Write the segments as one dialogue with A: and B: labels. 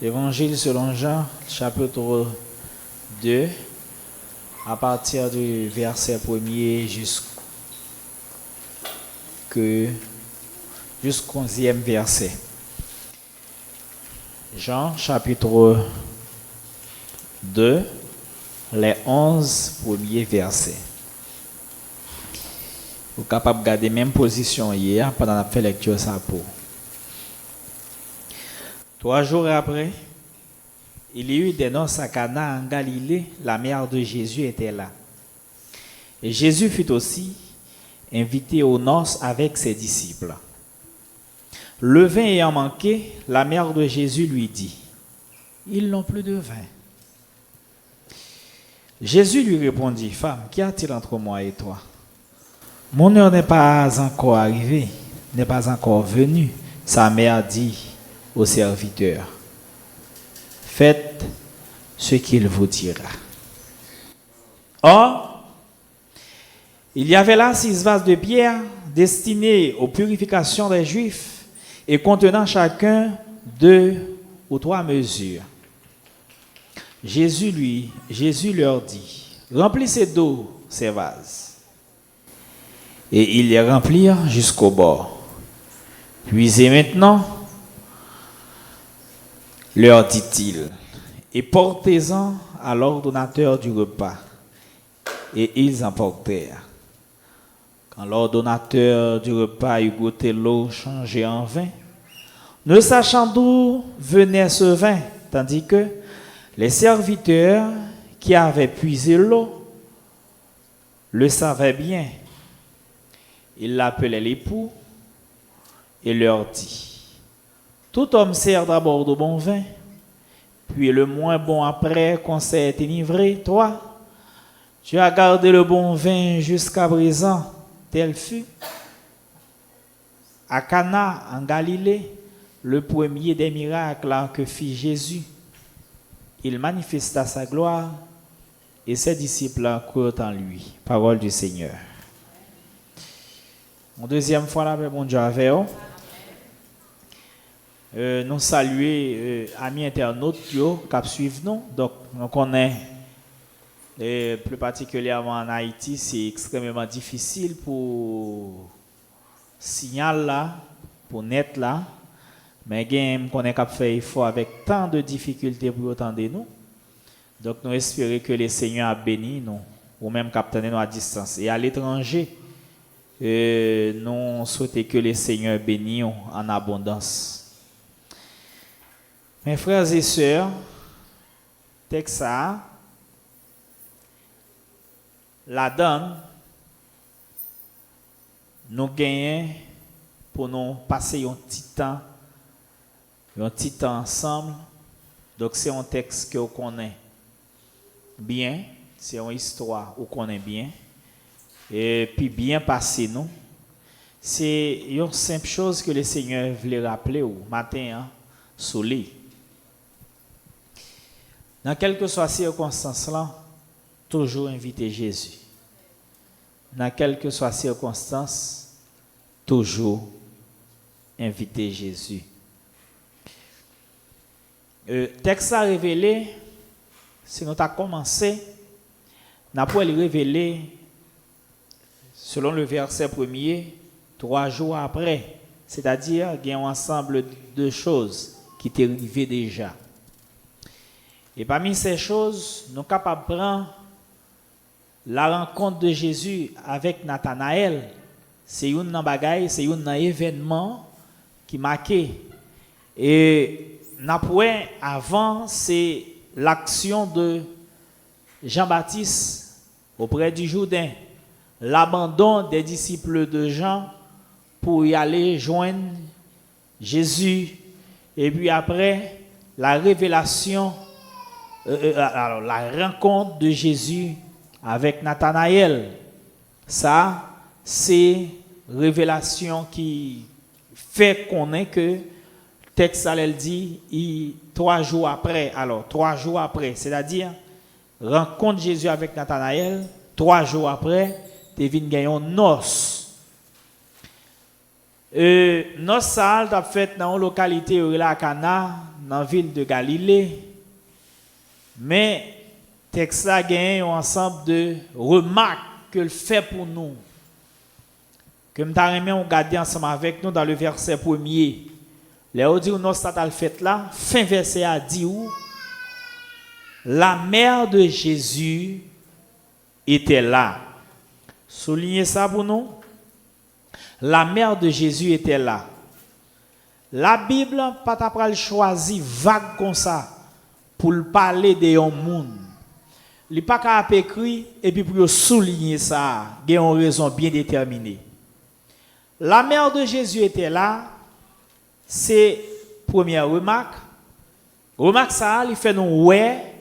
A: Évangile selon Jean, chapitre 2, à partir du verset 1er jusqu'au 11e verset. Jean, chapitre 2, les 11 premiers versets. Vous êtes capable de garder la même position hier pendant la fait lecture ça pour. 3 jours après, il y eut des noces à Cana en Galilée, la mère de Jésus était là. Et Jésus fut aussi invité aux noces avec ses disciples. Le vin ayant manqué, la mère de Jésus lui dit, « Ils n'ont plus de vin. » Jésus lui répondit, « Femme, qu'y a-t-il entre moi et toi? Mon heure n'est pas encore arrivée, n'est pas encore venue. » Sa mère dit au serviteur, « Faites ce qu'il vous dira. » Or, il y avait là 6 vases de pierre destinés aux purifications des Juifs et contenant chacun 2 ou 3 mesures. Jésus leur dit, « Remplissez d'eau ces vases. » Et ils les remplirent jusqu'au bord. « Puisez maintenant, leur dit-il, et portez-en à l'ordonnateur du repas. » Et ils emportèrent. Quand l'ordonnateur du repas eut goûté l'eau changée en vin, ne sachant d'où venait ce vin, tandis que les serviteurs qui avaient puisé l'eau le savaient bien, il l'appelait l'époux et leur dit, « Tout homme sert d'abord de bon vin, puis le moins bon après qu'on s'est enivré. Toi, tu as gardé le bon vin jusqu'à présent. » Tel fut à Cana en Galilée le premier des miracles que fit Jésus. Il manifesta sa gloire et ses disciples crurent en lui. Parole du Seigneur. En deuxième fois, là, bon Dieu avec vous. Nous saluons amis internautes qui suivent nous. Donc, nous connaissons. Et plus particulièrement en Haïti, c'est extrêmement difficile pour signal là, pour net là. Mais on est capable de faire effort avec tant de difficultés pour entendre nous. Donc nous espérons que le Seigneur a béni nous, ou même capitaine nous à distance. Et à l'étranger, nous souhaitons que le Seigneur bénisse en abondance. Mes frères et sœurs, texte ça. La donne, nous gagnons pour nous passer un petit temps ensemble. Donc c'est un texte que vous connaissez bien, c'est une histoire que vous connaissez bien, et puis bien passé nous. C'est une simple chose que le Seigneur voulait rappeler au matin, soleil. Dans quelque soit circonstance là, toujours inviter Jésus. Dans quelle que soit circonstance, toujours inviter Jésus. Texte a révélé, si nous avons commencé, nous avons révélé, selon le verset premier, 3 jours après. C'est-à-dire qu'il y a un ensemble de choses qui étaient arrivées déjà. Et parmi ces choses, nous sommes capables de prendre la rencontre de Jésus avec Nathanaël. C'est un bagaille, c'est un événement qui marquait. Et avant, c'est l'action de Jean-Baptiste auprès du Jourdain, l'abandon des disciples de Jean pour y aller joindre Jésus. Et puis après, la révélation, la rencontre de Jésus avec Nathanaël. Ça, c'est révélation qui fait qu'on est que le texte elle dit 3 jours après. Alors 3 jours après, c'est-à-dire rencontre Jésus avec Nathanaël. 3 jours après, tu viens gagner une noce. Noce ça a fait dans une localité à Cana dans la ville de Galilée. Mais texte là gagne un ensemble de remarques que le fait pour nous. Que nous avons regardé ensemble avec nous dans le verset 1er. Là, dit nous ça le fait là, fin verset a dit où la mère de Jésus était là. Soulignez ça pour nous. La mère de Jésus était là. La Bible pas t'appral choisi vague comme ça pour parler de un monde. Il pas qu'à écrit et puis pour souligner ça, il y a une raison bien déterminée. La mère de Jésus était là. C'est première remarque. Remarque ça, il fait nous ouais.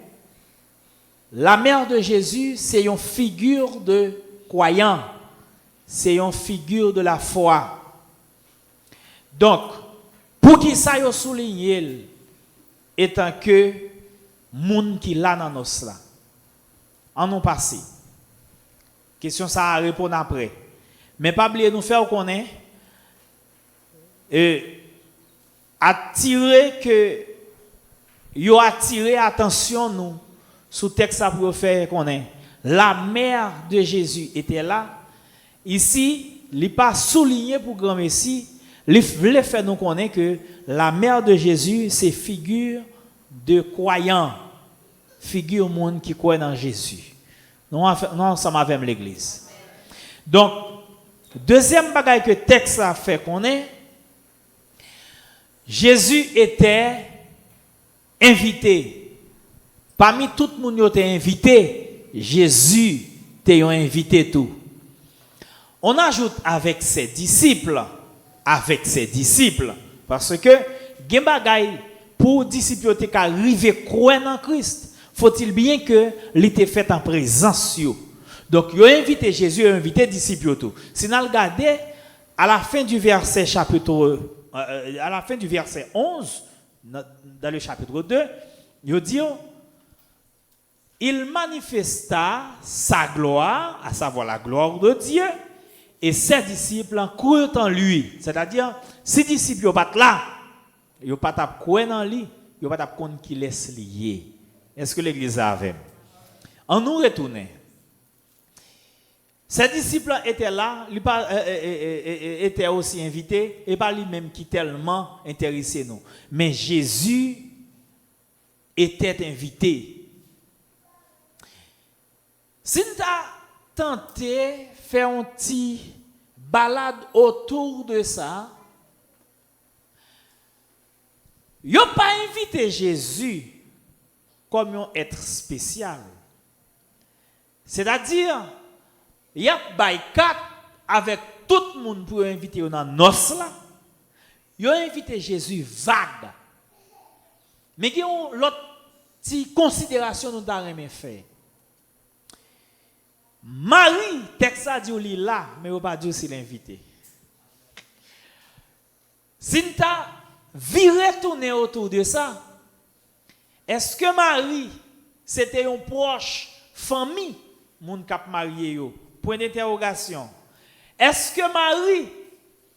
A: La mère de Jésus, c'est une figure de croyant. C'est une figure de la foi. Donc, pour qui ça y souligné, étant que moun qui l'a dans nos là. En nous passé. Question ça à répondre après. Mais pas oublier nous faire connaître attirer que yo attirer attention nous sous texte ça pour faire connaître. La mère de Jésus était là. Ici, il n'est pas souligné pour grand messie, il voulait faire nous connaître que la mère de Jésus c'est figure de croyant, figure monde qui croit dans Jésus. Nous ensemble avec l'église. Donc deuxième bagaille que texte a fait connaître, Jésus était invité. Parmi tout le monde qui était invité, Jésus était invité tout. On ajoute avec ses disciples, parce que gen bagay pour disciples qui arriver croire en Christ, faut-il bien que l'été fait en présence yo. Donc il a invité Jésus, il a invité disciples tout. Si nous regardons à la fin du verset à la fin du verset 11 dans le chapitre 2, il dit il manifesta sa gloire, à savoir la gloire de Dieu, et ses disciples croient en lui. C'est-à-dire, ses disciples ne sont pas là, ils ne sont pas croire en lui, ils ne sont pas connaître qui laisse lier. Est-ce que l'église a avec? En nous retourner. Ses disciples étaient là, étaient aussi invités, et pas lui-même qui tellement intéressé nous. Mais Jésus était invité. Si nous avons tenté de faire un petit balade autour de ça, ils n'ont pas invité Jésus comme un être spécial. C'est-à-dire, il y a quatre avec tout le monde pour inviter dans nos là. Ils ont invité Jésus vague. Mais il y a une autre considération que nous avons fait. Marie, texte a dit là, mais on pas dire s'il est invité. Si nous viré tourner autour de ça, est-ce que Marie, c'était une proche famille, moun kap marié yo? Point d'interrogation. Est-ce que Marie,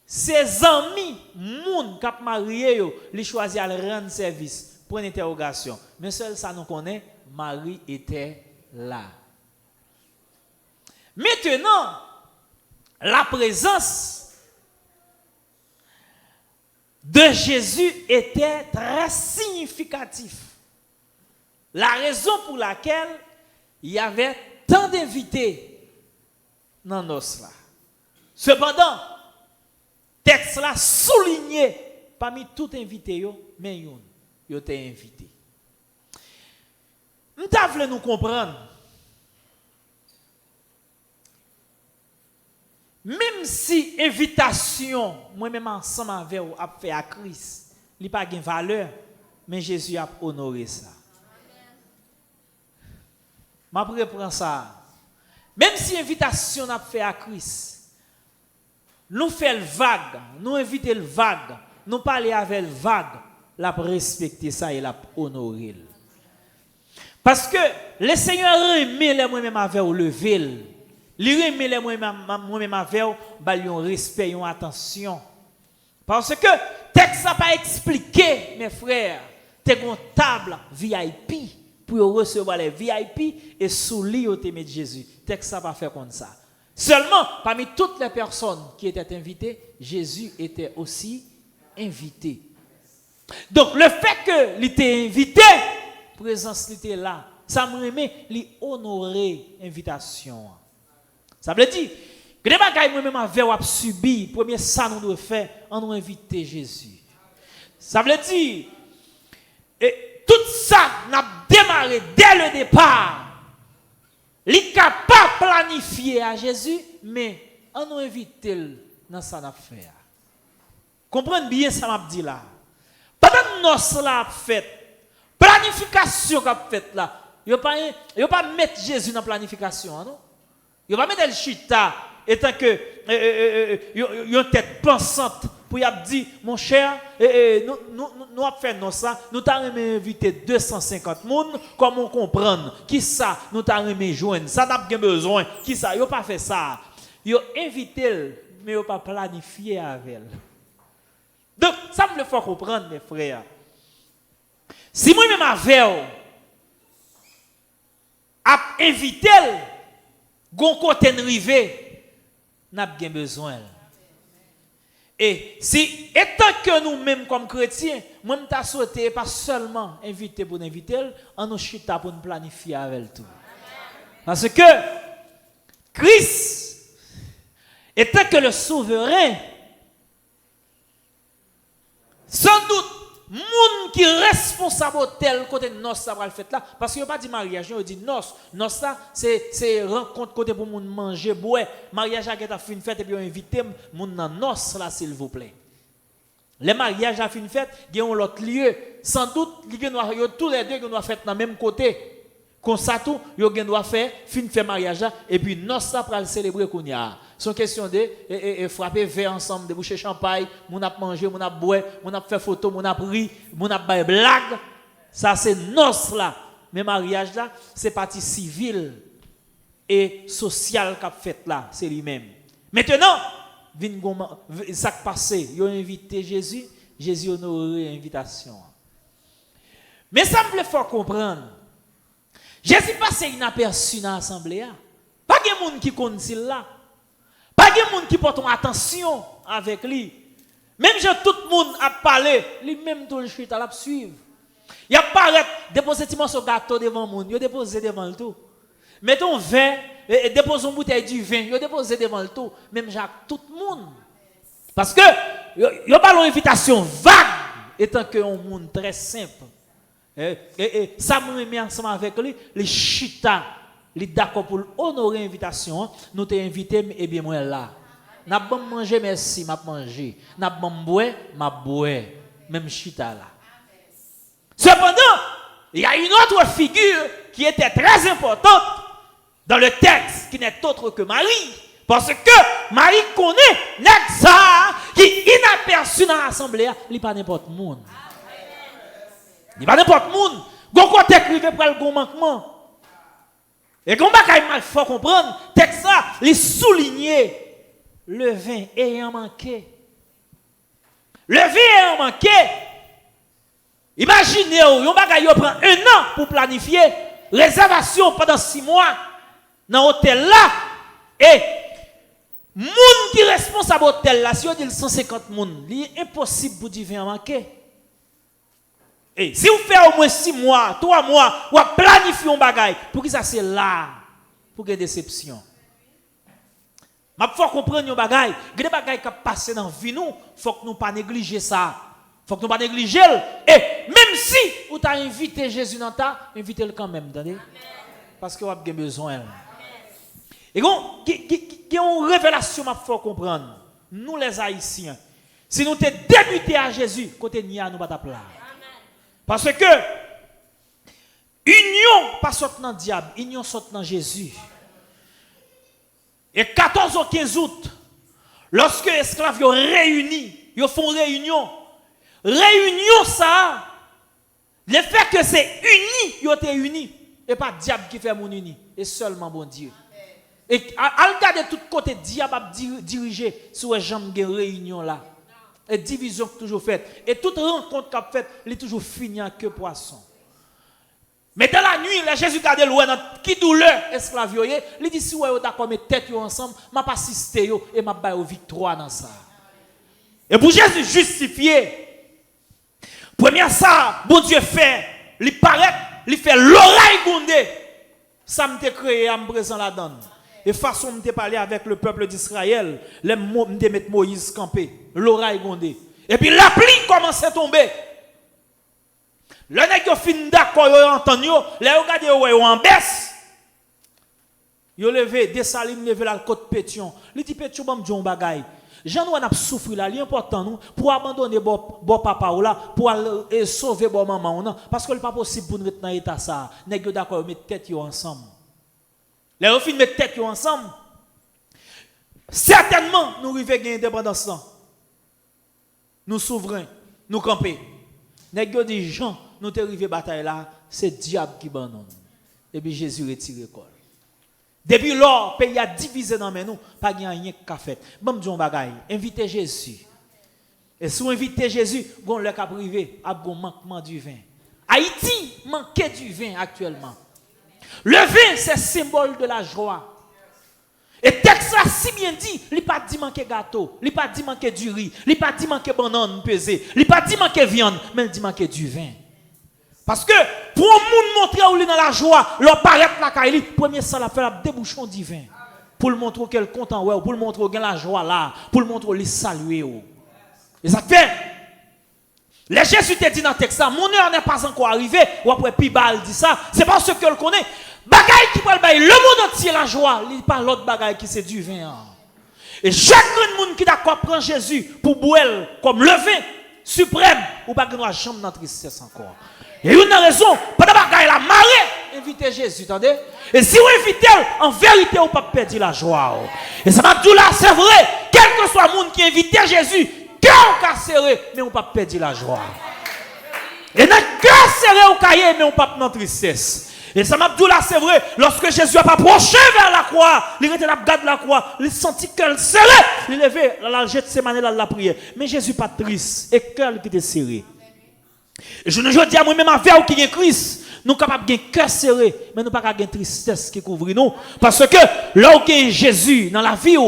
A: ses amis, moun kap marié yo, li choisi à rendre service? Point d'interrogation. Mais seul ça nous connaît, Marie était là. Maintenant, la présence de Jésus était très significative. La raison pour laquelle il y avait tant d'invités dans nos là. Cependant, texte là souligné parmi tous invités, mais il était invité. Nous devons nous comprendre. Même si invitation, moi-même ensemble avec vous, a fait à Christ, il n'a pas de valeur, mais Jésus a honoré ça. Je reprends ça. Même si invitation a fait à Christ, nous faisons le vague, nous invitons le vague, nous parlons avec le vague, l'a respecter ça et l'a honorer. Parce que le Seigneur aimé les moi-même avec vous lever. Li remet les moi-même avec un respect, une attention. Parce que texte n'a pas expliqué, mes frères,
B: tu as une table VIP pour recevoir les VIP et sous lui au témé de Jésus. Texte ça va faire comme ça. Seulement, parmi toutes les personnes qui étaient invitées, Jésus était aussi invité. Donc, le fait que il était invité, présence était là, ça me remet honorer l'invitation. Ça veut dire, que les bagages moi-même avec ou subi, premier ça nous doit faire, on nous inviter Jésus. Ça veut dire, et tout ça n'a démarré dès le départ. Il est capable de planifier à Jésus, mais on nous invite dans sa affaire. Comprenez bien ça m'a dit là. Pendant nos cela fait, planification qu'a fait là, il ne pas mettre Jésus dans la planification, non? Il ne pas mettre le chita, étant que il y a une tête pensante pour y dire, mon cher, nous avons fait ça, nous t'avons invité 250 personnes, comment comprendre, qui ça, nous t'avons joindre, ça n'a pas besoin, qui ça, il n'a pas fait ça. Il a invité, mais il n'a pas planifié avec elle. Donc, ça me faut comprendre, mes frères. Si moi-même avec à inviter, gon côté rivé, n'a pas besoin. Et si, étant que nous-mêmes comme chrétiens, moi je t'ai souhaité pas seulement inviter pour inviter, on nous chita pour nous planifier avec tout. Parce que Christ, étant que le souverain, sans doute, moun qui est responsable tel côté de nos ça va le faire là parce qu'il n'y a pas dit mariage, il dit nos ça c'est rencontre côté pour moun manger boire, mariage a été fait une fête et puis on invite moun dans nos là s'il vous plaît. Les mariages a fait une fête, il y a un autre lieu, sans doute tous les deux qui doivent faire dans le même côté. Comme ça tout, yo gen doit faire fin faire mariage et puis nos ça pour le célébrer kounya. Son question de frapper verre ensemble, de boucher champagne, mon a manger, mon a boire, mon a faire photo, mon a ri, mon a bail blague. Ça c'est nos là. Mais mariage là, c'est partie civile et sociale qu'a fait là, c'est lui-même. Maintenant, ça qui passé, yo invité Jésus, Jésus honoré l'invitation. Mais ça me fait comprendre. Jésus passe inaperçu dans l'assemblée. Pas de monde qui connaît là. Pas de monde qui porte attention avec lui. Même si tout le monde a parlé, lui-même tout le chute à la suivre. Il apparaît, déposer un morceau de gâteau devant le monde, il dépose devant le tout. Mettons un verre, dépose une bouteille du vin, il dépose devant le tout. Même Jacques, tout le monde. Parce que, il n'y a pas l'invitation vague, étant que un monde très simple. Et ça me met ensemble avec lui, les chita, les d'accord pour honorer l'invitation, nous t'ai invité, et bien moi là. N'a pas mangé, merci, m'a mangé. N'a pas boire, m'a boire. Même chita là. Cependant, il y a une autre figure qui était très importante dans le texte, qui n'est autre que Marie. Parce que Marie connaît Nexa qui inaperçu dans l'assemblée, il n'est pas n'importe qui. Il va n'importe monde. Gon côté écrivé pour le gon manquement. Et gon bagay mal faut comprendre, texte ça, il souligner le vin ayant manqué. Le vin ayant manqué. Imaginez, yon bagay yo prend 1 an pour planifier réservation pendant 6 mois dans l'hôtel là et moun qui responsable hôtel là si on dit 150 moun, il est impossible pour dire vin manqué. Et si vous faites au moins 6 mois, 3 mois, vous planifiez un bagage, pour que ça c'est là, pour qu'il y ait déception. Mais il faut comprendre un bagage, il y a des bagages qui passent dans la vie, il faut que nous ne pas négliger ça. Il faut que nous ne pas négliger. Et même si vous avez invité Jésus dans ta, invitez-le quand même, attendez? Parce que vous avez besoin. Et donc, il y a une révélation qu'il faut comprendre. Nous les Haïtiens, si nous sommes débutés à Jésus, côté Nia, nous ne pas là. Parce que union pas sorti dans le diable, union sorti dans Jésus. Et 14 ou 15 août, lorsque les esclaves sont réunis, ils font réunion. Réunion ça, le fait que c'est uni, ils ont été unis. Et pas le diable qui fait mon uni, et seulement bon Dieu. Et à regarder tout côté, le diable a dirigé sur les jambes de réunion là. Et division toujours faite. Et toute rencontre qu'a faite, elle est toujours finie en queue poisson. Mais dans la nuit, là, Jésus a dit, qui douleur, esclave, il dit, si vous êtes d'accord, mes têtes ensemble, je vais assister et je vais victoire dans ça. Et pour Jésus justifier, première ça, bon Dieu fait, il paraît, il fait l'oreille gondée. Ça m'a créé à me présenter la donne. Et façon de parler avec le peuple d'Israël, les mots de mettre Moïse campé, l'oreille gondée. Et puis la pluie commence à tomber. Le nèg yo fin d'accord yo entend yo, les yo gade yo en baisse. Yo levé Dessalines levé la côte Pétion. Li dit Pétion bam jon bagay. Jean nous a souffrir là, l'important nous pour abandonner bon papa ou là pour sauver bon maman non parce que le pas possible pour nous être dans état ça. Nèg yo d'accord mettre tête yo ensemble. Les yo fin mettre tête yo ensemble. Certainement nous river gagner indépendance là. Nous souverains, nous camper. Nèg yo dit Jean nous te rivé bataille là, c'est diable qui bannon. Et puis Jésus retire col. Depuis lors, pays a divisé dans nous, pas rien qu'à faire. Bon Dieu bagaille, invitez Jésus. Et si vous invitez Jésus, vous le cap privé a bon manquement du vin. Haïti manque du vin actuellement. Le vin c'est symbole de la joie. Et texte là si bien dit, il pas dit manquer gâteau, il pas dit manquer du riz, il pas dit manquer banane pesée, il pas dit manquer viande, mais il dit manquer du vin. Parce que pour un monde montrer où il est dans la joie, leur paraître la caille, premier ça la fait la débouchon divin. Pour le montrer qu'elle est content, pour le montrer qu'il a la joie là, pour le montrer qu'il saluer. Et ça fait. Les Jésus te dit dans le texte, mon heure n'est pas encore arrivé, ou après Pibal dit ça, c'est parce que le connaît. Bagaille qui parle le monde entier la joie, il parle l'autre bagaille qui c'est du vin. Et chaque monde qui d'accord prend Jésus pour boire comme le vin suprême, ou pas qu'on jamais dans tristesse encore. Et une raison, pas de bagaille la marée, invitez Jésus, attendez. Et si vous invitez, en vérité, vous ne pouvez pas perdre la joie. Et ça m'a dit là, c'est vrai, quel que soit le monde qui invite Jésus, cœur serré, mais on ne peut pas perdre la joie. Et dans le cœur serré au cahier, mais on ne peut pas perdre la tristesse. Et ça m'a dit là, c'est vrai, lorsque Jésus a approché vers la croix, il était là, garde la croix, il sentit qu'elle serré, il levé, la jette ses mains, la prière. Mais Jésus pas triste, et cœur qui était serré. Et je ne dis à moi-même avec qui est Christ, nous sommes capables de cœur serré, mais nous ne sommes pas de tristesse qui couvre nous. Parce que là où il y a Jésus dans la vie,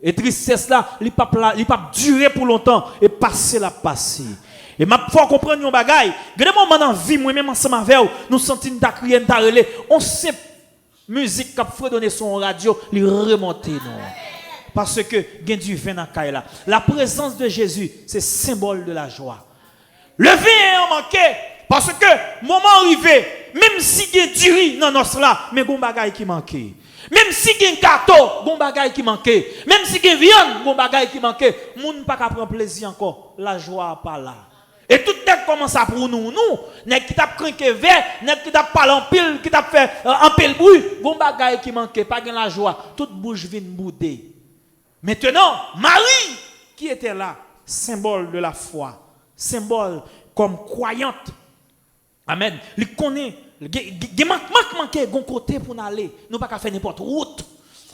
B: et tristesse là, il ne peut pas durer pour longtemps et passer la passer. Et ma faut comprendre un bagage. Gardez moment dans vie moi-même ensemble avec vous, nous sentons ta crier ta relais, on sait musique qui a fredonné son radio, il remonte nous. Parce que il y a du vin dans la là. La présence de Jésus, c'est symbole de la joie. Le vin est manqué parce que moment arrivé, même si il y a du riz dans notre là, mais il y a un bagage qui manquait. Même si il y a un gâteau, il y a un bagage qui manquait. Même si il y a une viande, il y a un bagage qui manquait. Les gens ne peuvent pas prendre plaisir encore. La joie n'est pas là. Et tout le temps commence à pour nous, qui t'a craqué vert, qui t'a parlé en pile, qui t'a fait en pile bruit, bon bagaille qui manquait, pas de la joie, toute bouche vient bouder. Maintenant, Marie, qui était là, symbole de la foi, symbole comme croyante. Amen. Il connaît, il manque un côté pour nous aller, nous pas faire n'importe route.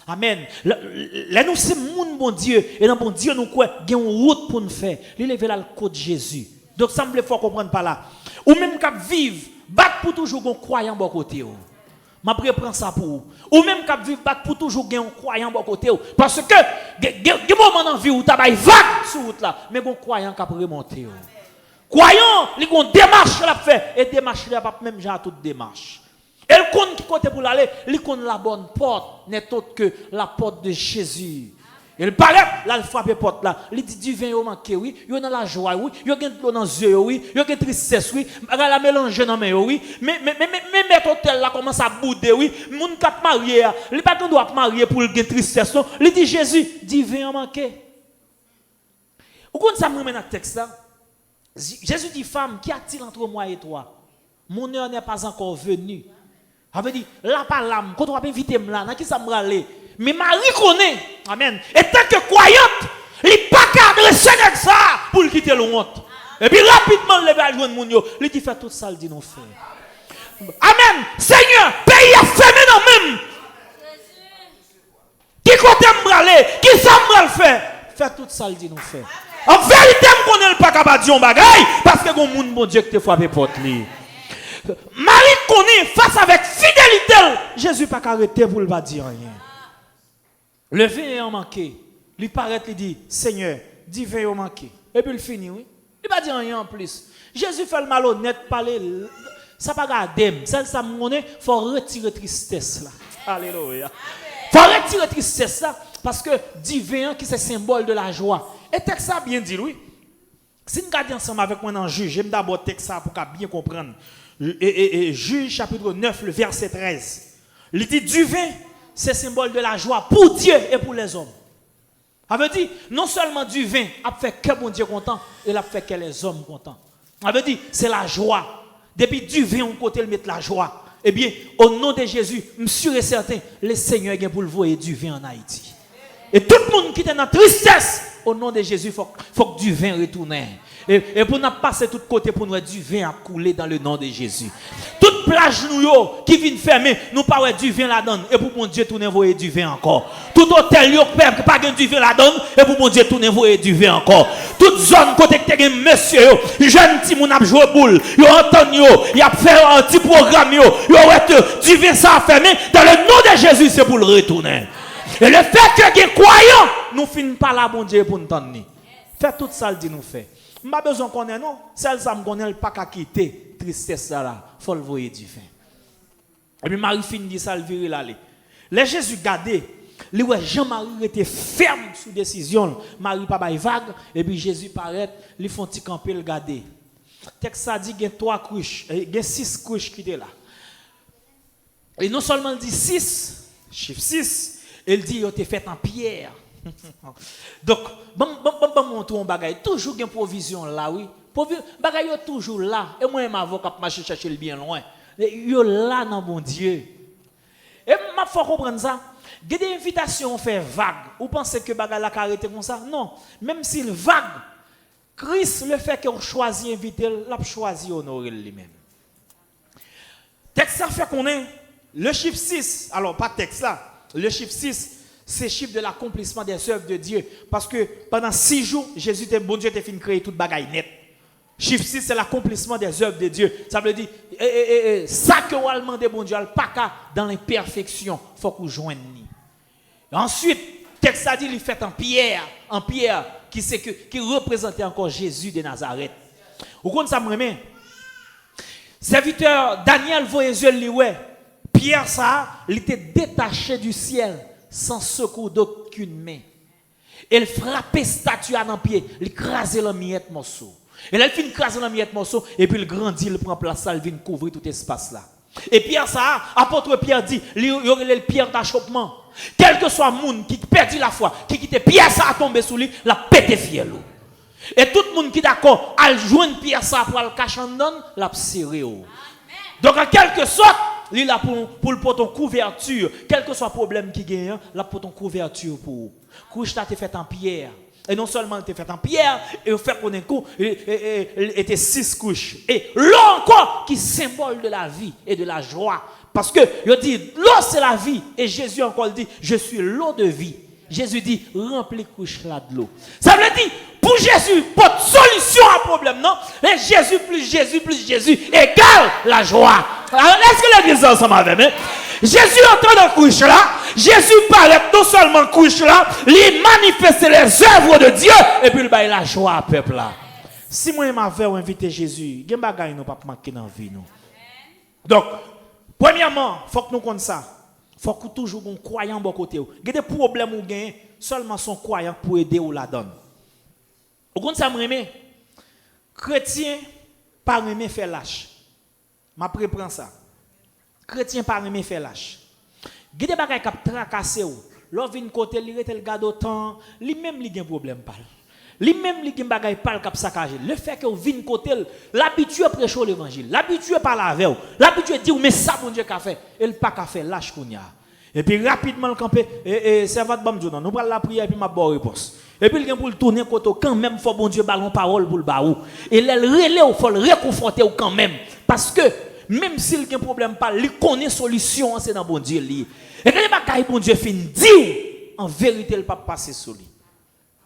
B: Amen. Là nous c'est mon bon Dieu, et dans bon Dieu nous quoi, il y a une route pour nous faire. Il lever là le côté de Jésus. Donc, ça me faut comprendre par là. Ou même qu'à vivre, battre pour toujours un croyant bon côté. Je prends ça pour vous. Ou même qu'à vivre, battre pour toujours un croyant bon côté. Parce que, il y a des moments dans la vie où tu as des vagues sur route là, mais un croyant qui a remonté. Croyant, il y a une démarche à faire. Et démarche, il n'y a pas même genre toute démarche. Et le compte qui côté pour l'aller, il compte la bonne porte, n'est autre que la porte de Jésus. Il paraît, là, il frappe la porte là. Il dit du vin au manqué, oui. Il y a dans la joie, oui. Il y a de l'eau dans les yeux, oui. Il y a de tristesse, oui. Il y a la mélange dans les mains, oui. Mais mettre hôtel là commence à bouder, oui. Moun kap marié, il pas qu'on doit marier pour le tristesse, non. Il dit Jésus, du vin au manqué. Vous comprenez ça, me dans le texte là? Jésus dit, femme, qu'y a-t-il entre moi et toi? Mon heure n'est pas encore venue. Ça veut dire, là, pas l'âme. Quand on va inviter là, dans qui ça me râle? Mais Marie connaît, amen. Et tant que croyante, il n'est pas qu'à adresser avec ça pour le quitter le honte. Et puis rapidement, il va joindre mon yo. Il dit fait tout ça, il dit non faire. Amen. Seigneur, pays a fermé dans même. Qui côté me braler, qui ça me le faire? Fait tout ça, il dit non faire. En vérité, je connais le pas capable de dire un bagaille parce que mon monde bon Dieu qui te frappé porte li. Marie connaît face avec fidélité. Jésus pas arrêté pour le pas dire rien. Le vin est manqué. Il paraît, il dit, Seigneur, dis vin est manqué. Et puis il finit, oui. Il va dire rien en plus. Jésus fait le malhonnête, parler. Ça pas garder. Ça me connaît, il faut retirer tristesse là. Alléluia. Il faut retirer tristesse là parce que divin qui c'est symbole de la joie. Et texte ça bien dit, oui. Si nous regardons ensemble avec moi dans Juge, j'aime d'abord texte ça pour bien comprendre. Et Juge chapitre 9, le verset 13. Il dit du vin, c'est symbole de la joie pour Dieu et pour les hommes. Ça veut dire, non seulement du vin a fait que mon Dieu content, il a fait que les hommes contents. Ça veut dire, c'est la joie. Depuis du vin, on côté le mettre la joie. Eh bien, au nom de Jésus, je suis sûr et certain, le Seigneur est pour le voir du vin en Haïti. Et tout le monde qui est dans la tristesse, au nom de Jésus, il faut que du vin retourne. Et pour nous passer de tous côtés, pour nous du vin à couler dans le nom de Jésus. Toute plage nous qui vient fermer, nous pas du vin là-dedans. Et pour mon Dieu, tourner voyer du vin encore. Tout hôtel qui pas du vin là-dedans. Et pour mon Dieu, tourner voyer du vin encore. Toute zone côté que tu monsieur, jeune petit moun a joué boule, yo entend yo, il a fait un petit programme yo du vin ça fermé dans le nom de Jésus, c'est pour le retourner. Et le fait que les croyants, nous finissons pas là, bon Dieu, pour nous tendre. Faites tout ça, dit nous fait. Je n'ai pas besoin qu'on ait, non. Celle ça me connaît pas qu'à quitter. Tristesse là, il faut le voir du vin. Et puis Marie finit dit ça, le vire là. Les Jésus gardé, Jean-Marie était ferme sous décision. Marie pas bail vague. Et puis Jésus paraît, ils font petit camper le garder. Texte ça dit qu'il y a 3 couches, il y a 6 couches qui étaient là. Et non seulement il dit 6, chiffre 6, il dit qu'il a été fait en pierre. Donc, bon montre un bagay, toujours une provision là, oui. Bagay yo toujours là. Et moi, ma voix marche chercher le bien loin. Yo là dans mon Dieu. Et ma faut comprendre ça. Il y a des invitations fait vague. Vous pensez que bagay la arrêté comme ça? Non. Même s'il vague, Christ le fait qu'on choisit inviter, l'a choisi honorer lui-même. Texte ça fait qu'on est le chiffre 6. Alors pas texte là. Le chiffre 6. C'est le chiffre de l'accomplissement des œuvres de Dieu. Parce que pendant 6 jours, Jésus, bon Dieu, t'a fini créer toute bagaille net. Chiffre 6, c'est l'accomplissement des œuvres de Dieu. Ça veut dire, ça que vous demandez, bon Dieu, pas qu'à dans l'imperfection, il faut que vous joignez. Ensuite, texte a dit, il fait en pierre qui représentait encore Jésus de Nazareth. Vous comprenez ça, moi, serviteur Daniel Voyez-le, Pierre, ça, il était détaché du ciel. Sans secours d'aucune main. Elle frappait statue à pied, il crasait la miette morceau. Et là, il finit craser la miette morceau, et puis il grandit, il prend place, il vient couvrir tout espace là. Et Pierre, ça, apôtre Pierre dit, il y aurait le pierre d'achoppement. Quel que soit le monde qui perdit la foi, qui quitte Pierre, ça a tombé sous lui, la pété fiel. Et tout le monde qui est d'accord, à joindre Pierre, ça pour le cacher en dedans, l'a serré. Donc, en quelque sorte, il a pour ton couverture, quel que soit le problème qui gagne, là pour ton couverture pour. Couche t'as été fait en pierre. Et non seulement il était fait en pierre, et il fait qu'on ait coup, il était 6 couches. Et l'eau encore, qui symbole de la vie et de la joie. Parce que, il dit, l'eau c'est la vie. Et Jésus encore dit, je suis l'eau de vie. Jésus dit, remplis couche là de l'eau. Ça veut dire, pour Jésus, pas de solution à problème, non? Mais Jésus plus Jésus égale la joie. Alors, est-ce que l'église ensemble avec moi? Jésus entre dans la couche là, Jésus paraît non seulement couche là, il manifeste les œuvres de Dieu, et puis il baille la joie au peuple là. Si moi m'avais invité Jésus, il y a des bagages qui ne pas manquer dans la vie. Donc, premièrement, il faut que nous connaissions ça. Il faut que toujours un croyant bon côté. Il y a des problèmes où gagne seulement son croyant pour aider ou la donne. Vous comprenez ça, me chrétien pas aimer faire lâche. Je préprends ça. Chrétien pas aimer faire lâche. Il y a des bagages qui tracassé ou. L'on vient côté li rete le garde autant, lui même li gen problème pas. Lui même li gen bagay pas cap saccager. Le fait que vient côté l'habitué prêcher l'évangile, l'habitué parler avec ou, l'habitué dire mais ça bon Dieu qu'a fait, il pas qu'a fait lâche kounya. Et puis rapidement le camper et servant bam Dieu nous prend la prière et puis m'a bon réponse. Et puis il vient pour le tourner côté quand même faut bon Dieu ballon parole pour le baou. Et le relais ou faut le réconforter ou quand même parce que même s'il y a un problème pas, il connaît solution c'est dans bon Dieu li. Et quand il bon Dieu fin dit en vérité il pas passer sur lui.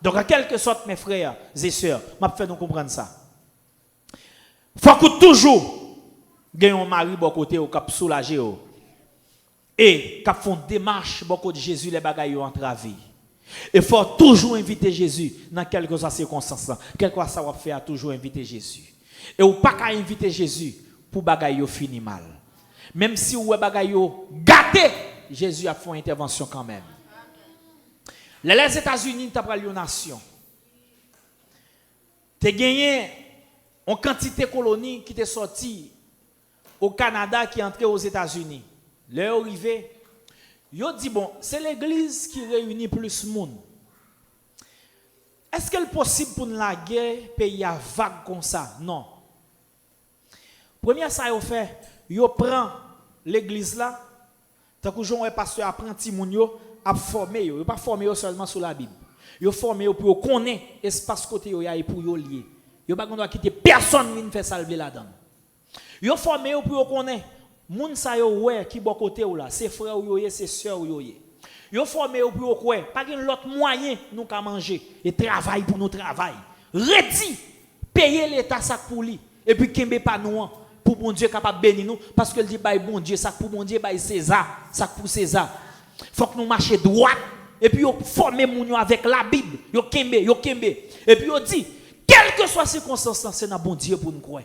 B: Donc, en quelque sorte, mes frères et sœurs, m'a fait nous comprendre ça. Faut que toujours gagne un mari bon côté au cap soulager et cap font démarche bon côté de Jésus les bagailles en vie. Et faut toujours inviter Jésus dans quelque soit circonstance, quel que ça va faire toujours inviter Jésus. Et ou pas qu'à inviter Jésus pour bagaille fini mal. Même si ou bagaille gâté, Jésus a fait une intervention quand même. Les États-Unis t'as pris une nation. Tu as gagné une quantité de colonies qui t'est sorti au Canada qui est entré aux États-Unis. Leur arrivé, yo dit bon, c'est l'église qui réunit plus de monde. Est-ce qu'il est possible pour la guerre pays à vague comme ça? Non. Première ça yo fait, yo prend l'église là, tant que Jean pasteur apprend ti moun yo a former yo, pas former seulement sur la Bible. Yo former yo pour connaître espace côté yo y pour yo lier. Yo pas doit quitter personne qui fait salver là-dedans. Yo formé yo pour connaître moun sa yo ouais qui bon côté ou là, c'est frère ou yo c'est sœur ou yo. Yo formé yo pour quoi? Pas gen l'autre moyen nous ka manger et travail pour nous travail. Ready payer l'état ça pour lui et puis kembe pas nous pour bon Dieu capable bénir nous parce que il dit bail bon Dieu ça pour bon Dieu bail César, ça pour César. Faut que nous marcher droit et puis yo former moun yo avec la Bible, yo kembe et puis yo dit quelle que soit circonstance c'est dans bon Dieu pour nous croire.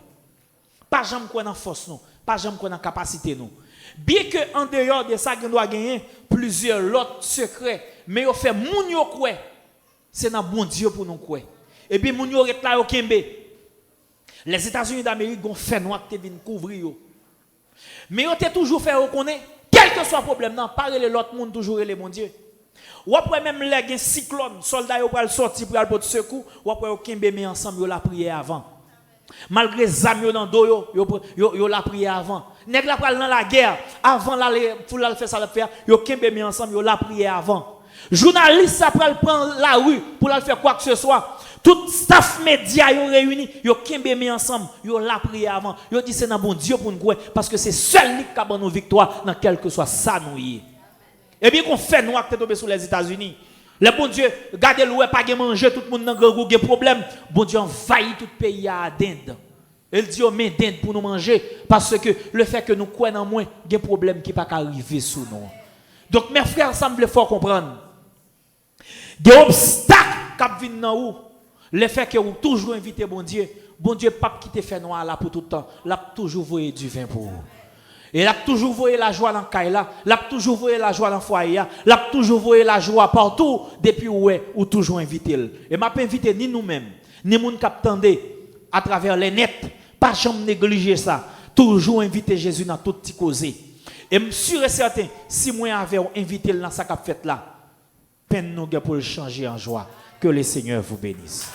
B: Pas jamais croire dans force nous, pas jamais croire dans capacité nous. Bien que en dehors de ça, nous doit gagner plusieurs autres secrets, mais on fait moun yo croire. C'est dans bon Dieu pour nous croire. Et puis moun yo rete là yo kembe. Les États-Unis d'Amérique ont fait noir qui viennent couvrir yo. Mais on t'a toujours fait reconnaître quel que soit le problème, non, pas les l'autre monde toujours les bon Dieu. Ou après même les cyclone, soldats yo pral sortir pour aller pour secours, ou après yo kembe mais ensemble yo la prière avant. Malgré zam yo dans do yo la prière avant. Nèg la pral dans la guerre, avant la pour la faire ça la faire, yo kembe mais ensemble yo la prière avant. Journaliste ça pral prendre la rue pour la faire quoi que ce soit. Tout staff média yo réuni, yo kembe mais ensemble, yo la prière avant. Yo dit c'est dans bon Dieu pour nous croire parce que c'est seul qui a nos victoire dans quel que soit ça nous y. Et bien qu'on fait noir qui est tombé sur les États-Unis. Le bon Dieu, gardez l'oué, pas de manger, tout le monde n'a pas de problème. Bon Dieu envahit tout le pays à dinde. Il dit, on met dinde pour nous manger, parce que le fait que nous croyons en moins, il y a des problèmes qui ne peuvent pas arriver sous nous. Donc, mes frères, ça me faut comprendre. Des obstacles qui viennent dans vous, le fait que vous toujours invité bon Dieu, pas qui te fait noir là pour tout le temps, là toujours voyer du vin pour vous. Et là, toujours voyez la joie dans le caille là, là, toujours voyez la joie dans le foyer, là, toujours voyez la joie partout, depuis où est, ou toujours invité. Et m'a pas invité ni nous-mêmes, ni moun qui attendent à travers les nets, pas jamais négliger ça, toujours inviter Jésus dans tout petit causé. Et je suis sûr et certain, si moi avait invité dans sa cap fête là, peine nous pour le changer en joie. Que le Seigneur vous bénisse.